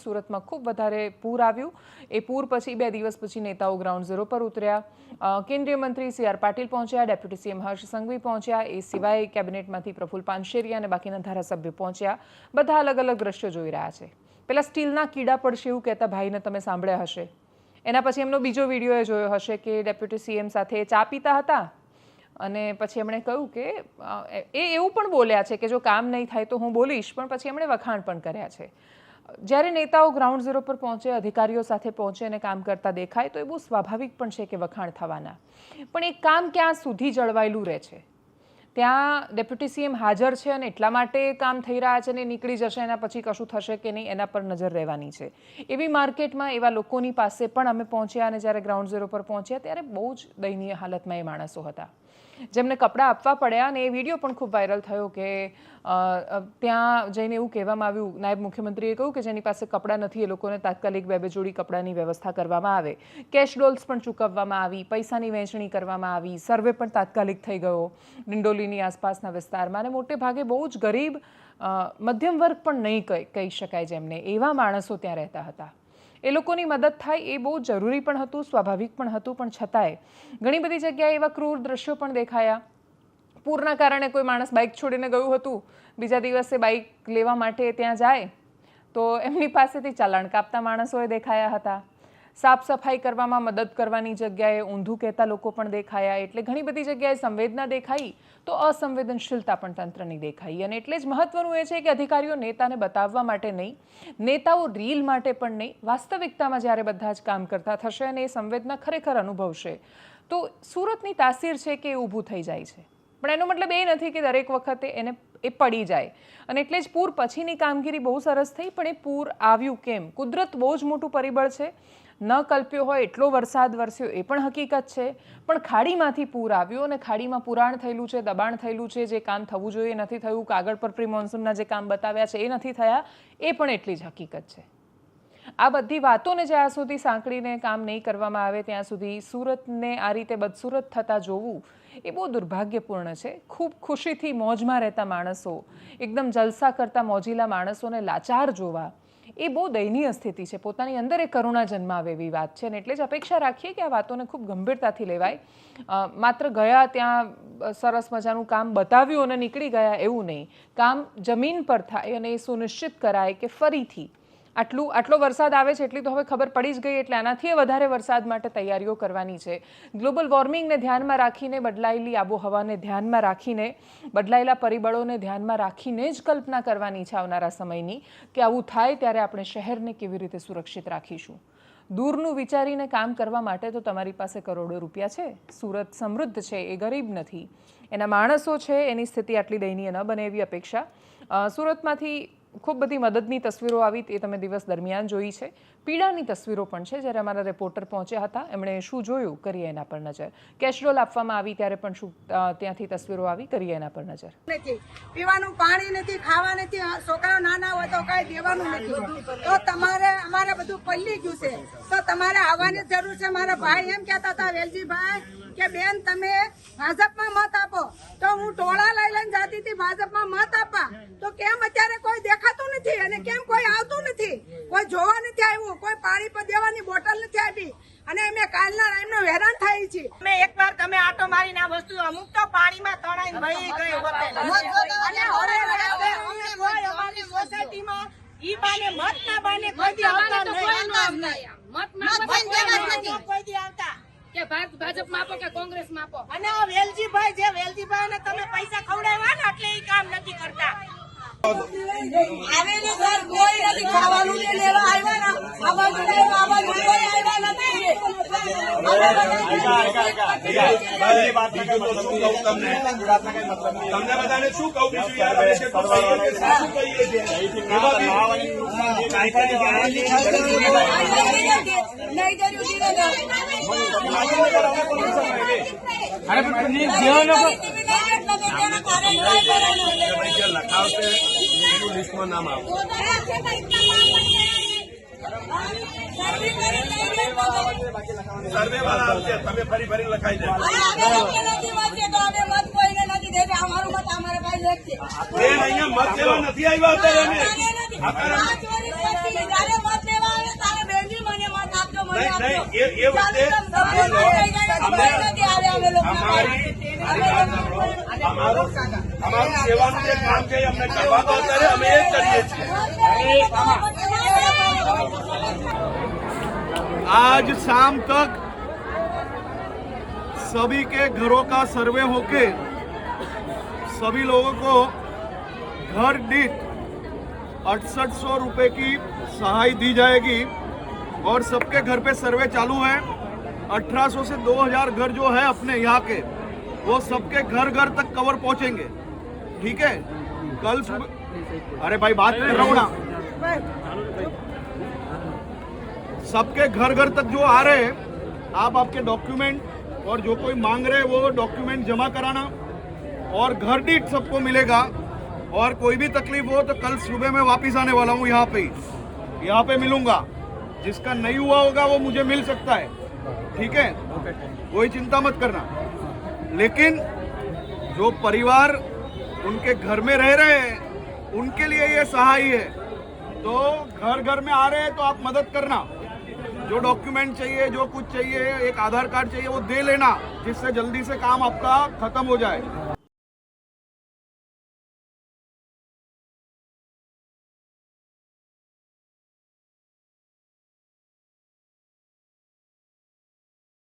સુરતમાં ખૂબ વધારે પૂર આવ્યું। એ પૂર પછી 2 દિવસ પછી નેતાઓ ગ્રાઉન્ડ ઝીરો પર ઉતર્યા। કેન્દ્રીય મંત્રી CR પાટીલ પહોંચ્યા, ડેપ્યુટી CM હર્ષ સંઘવી પહોંચ્યા, એ સિવાય કેબિનેટમાંથી પ્રફુલ પાનશેરિયા અને બાકીના ધારાસભ્યો પહોંચ્યા। બધા અલગ અલગ દ્રશ્યો જોઈ રહ્યા છે। પેલા સ્ટીલના કીડા પડશે એવું કહેતા ભાઈને તમે સાંભળ્યા હશે। એના પછી એમનો બીજો વિડીયો જોયો હશે કે ડેપ્યુટી CM સાથે ચા પીતા હતા અને પછી એમણે કહ્યું કે એ એવું પણ બોલ્યા છે કે જો કામ નહીં થાય તો હું બોલીશ, પણ પછી એમણે વખાણ પણ કર્યા છે। જ્યારે નેતાઓ ગ્રાઉન્ડ ઝીરો પર પહોંચે, અધિકારીઓ સાથે પહોંચે અને કામ કરતા દેખાય તો એ બહુ સ્વાભાવિક પણ છે કે વખાણ થવાના। પણ એ કામ ક્યાં સુધી જળવાયેલું રહે છે? ત્યાં ડેપ્યુટી CM હાજર છે અને એટલા માટે કામ થઈ રહ્યા છે ને નીકળી જશે, એના પછી કશું થશે કે નહીં એના પર નજર રહેવાની છે। એવી માર્કેટમાં એવા લોકોની પાસે પણ અમે પહોંચ્યા અને જ્યારે ગ્રાઉન્ડ ઝીરો પર પહોંચ્યા ત્યારે બહુ જ દયનીય હાલતમાં એ માણસો હતા, જેમને કપડાં આપવા પડ્યા। અને એ વિડીયો પણ ખૂબ વાયરલ થયો કે ત્યાં જઈને એવું કહેવામાં આવ્યું, નાયબ મુખ્યમંત્રીએ કહ્યું કે જેની પાસે કપડાં નથી એ લોકોને તાત્કાલિક 2 જોડી કપડાની વ્યવસ્થા કરવામાં આવે। કેશ ડોલ્સ પણ ચૂકવવામાં આવી, પૈસાની વહેંચણી કરવામાં આવી, સર્વે પણ તાત્કાલિક થઈ ગયો ડિંડોલીની આસપાસના વિસ્તારમાં। અને મોટે ભાગે બહુ જ ગરીબ મધ્યમ વર્ગ પણ નહીં કહી શકાય જેમને, એવા માણસો ત્યાં રહેતા હતા। એ લોકોની મદદ થાય એ બહુ જરૂરી પણ હતું, સ્વાભાવિક પણ હતું, પણ છતાંય ઘણી બધી જગ્યાએ એવા ક્રૂર દ્રશ્યો પણ દેખાયા। પૂરના કારણે કોઈ માણસ બાઇક છોડીને ગયું હતું, બીજા દિવસે બાઇક લેવા માટે ત્યાં જાય તો એમની પાસેથી ચાલાણ કાપતા માણસોએ દેખાયા હતા। સાફ સફાઈ કરવામાં મદદ કરવાની જગ્યાએ ઊંધું કહેતા લોકો પણ દેખાયા। એટલે ઘણી બધી જગ્યાએ સંવેદના દેખાઈ તો અસંવેદનશીલતા પણ તંત્રની દેખાઈ। અને એટલે જ મહત્વનું એ છે કે અધિકારીઓ નેતાને બતાવવા માટે નહીં, નેતાઓ રીલ માટે પણ નહીં, વાસ્તવિકતામાં જ્યારે બધા જ કામ કરતા થશે અને એ સંવેદના ખરેખર અનુભવશે તો સુરતની તાસીર છે કે એ ઊભું થઈ જાય છે। પણ એનો મતલબ એ નથી કે દરેક વખતે એ પડી જાય। અને એટલે જ પૂર પછીની કામગીરી બહુ સરસ થઈ, પણ એ પૂર આવ્યું કેમ? કુદરત બહુ જ મોટું પરિબળ છે, ન કલ્પ્યો હોય એટલો વરસાદ વરસ્યો એ પણ હકીકત છે, પણ ખાડીમાંથી પૂર આવ્યું અને ખાડીમાં પુરાણ થયેલું છે, દબાણ થયેલું છે, જે કામ થવું જોઈએ નથી થયું, કાગળ પર પ્રી મોન્સૂનના જે કામ બતાવ્યા છે એ નથી થયા, એ પણ એટલી જ હકીકત છે। આ બધી વાતોને જ્યાં સુધી સાંકળીને કામ નહીં કરવામાં આવે ત્યાં સુધી સુરતને આ રીતે બદસુરત થતા જોવું એ બહુ દુર્ભાગ્યપૂર્ણ છે। ખૂબ ખુશીથી મોજમાં રહેતા માણસો, એકદમ જલસા કરતા મોજીલા માણસોને લાચાર જોવા એ બહુ દયનીય સ્થિતિ છે। પોતાની અંદર એ કરુણા જન્માવે એવી વાત છે અને એટલે જ અપેક્ષા રાખીએ કે આ વાતોને ખૂબ ગંભીરતાથી લેવાય। માત્ર ગયા ત્યાં સરસ મજાનું કામ બતાવ્યું અને નીકળી ગયા એવું નહીં, કામ જમીન પર થાય અને એ સુનિશ્ચિત કરાય કે ફરીથી આટલો વરસાદ આવે છે એટલી તો હવે ખબર પડી જ ગઈ, એટલે આનાથી વધારે વરસાદ માટે તૈયારીઓ કરવાની છે। ગ્લોબલ વોર્મિંગને ધ્યાનમાં રાખીને, બદલાયેલી આબોહવાને ધ્યાનમાં રાખીને, બદલાયેલા પરિબળોને ધ્યાનમાં રાખીને જ કલ્પના કરવાની છે આવનારા સમયની કે આવું થાય ત્યારે આપણે શહેરને કેવી રીતે સુરક્ષિત રાખીશું। દૂરનું વિચારીને કામ કરવા માટે તો તમારી પાસે કરોડો રૂપિયા છે। સુરત સમૃદ્ધ છે, એ ગરીબ નથી, એના માણસો છે, એની સ્થિતિ આટલી દયનીય ન બને એવી અપેક્ષા। સુરતમાંથી ખૂબ બધી મદદની તસવીરો આવી એ તમે દિવસ દરમિયાન જોઈ છે। પીડાની તસવીરો પણ છે, જ્યારે અમારા રિપોર્ટર પહોંચ્યા હતા એમણે શું જોયું કરીએ એના પર નજર। કેશ ડોલ આપવામાં આવી ત્યારે પણ શું ત્યાંથી તસવીરો આવી, કરીએ એના પર નજર। પીવાનું પાણી નથી, ખાવા નથી, છોકરાઓ નાના હોય તો કઈ દેવાનું નથી, તો તમારે અમારે બધું પલ્લી ગયું છે, તો તમારે આવવાની જરૂર છે। મારા ભાઈ એમ કહેતા હતા વેલજીભાઈ કે બેન તમે ભાજપમાં મત આપો, તો હું ટોળા લઈ લઈને જતી હતી ભાજપમાં મત આપવા, તો કેમ અત્યારે કોઈ દેખાતું નથી અને કેમ કોઈ આવતું નથી, કોઈ જોવા નથી આવ્યું, કોઈ પાણી પર દેવાની બોટલ નથી આપી અને અમે કાલના ટાઈમનો હેરાન થાય છે। અમે એકવાર તમે આટો મારીને આ વસ્તુ અમુક તો પાણીમાં તણાઈને વહી ગઈ હોતે અને હવે અમે કોઈ અમારી સોસાયટીમાં ઈ બાને મત ના બાને કોઈ દી આવતા નહીં, મત ના કોઈ દી આવતા કે ભાજપમાં આપો કે કોંગ્રેસમાં આપો। અને આ વેલજીભાઈ જે વેલજીભાઈને તમે પૈસા ખવડાવ્યા ને એટલે એ કામ નથી કરતા। આવેલી ઘર કોઈ નથી, ખાવાનું ને લેવા આવ્યા ને આવાજ લેવા આવાજ કોઈ આવ્યા નથી। તમને બધાને શું કહું બીજું યાર, અમે શું કહીએ લખાવશે લિસ્ટમાં નામ આવે સર્વે વાળા આવશે, તમે ફરી ફરી લખાઈ દે અહીંયા મત દેવા નથી આવ્યા અત્યારે ये वजह हमारी सेवा में काम चाहिए अમને કરવા તો અત્યારે અમે એ જ કરીએ છીએ। आज शाम तक सभी के घरों का सर्वे होके सभी लोगों को घर दीठ 6800 रुपए की सहाय दी जाएगी और सबके घर पे सर्वे चालू है। 1800 से 2000 घर जो है अपने यहाँ के वो सबके घर घर तक कवर पहुंचेंगे। ठीक है, कल सुबह अरे भाई बात कर रहा हूँ ना, सबके घर घर तक जो आ रहे हैं आप आपके डॉक्यूमेंट और जो कोई मांग रहे हैं वो डॉक्यूमेंट जमा कराना और घर दीठ सबको मिलेगा। और कोई भी तकलीफ हो तो कल सुबह मैं वापस आने वाला हूँ, यहाँ पे मिलूंगा। जिसका नहीं हुआ होगा वो मुझे मिल सकता है। ठीक है, कोई चिंता मत करना। लेकिन जो परिवार उनके घर में रह रहे हैं उनके लिए ये सहाय है। तो घर घर में आ रहे हैं तो आप मदद करना। जो डॉक्यूमेंट चाहिए, जो कुछ चाहिए, एक आधार कार्ड चाहिए वो दे लेना, जिससे जल्दी से काम आपका खत्म हो जाए।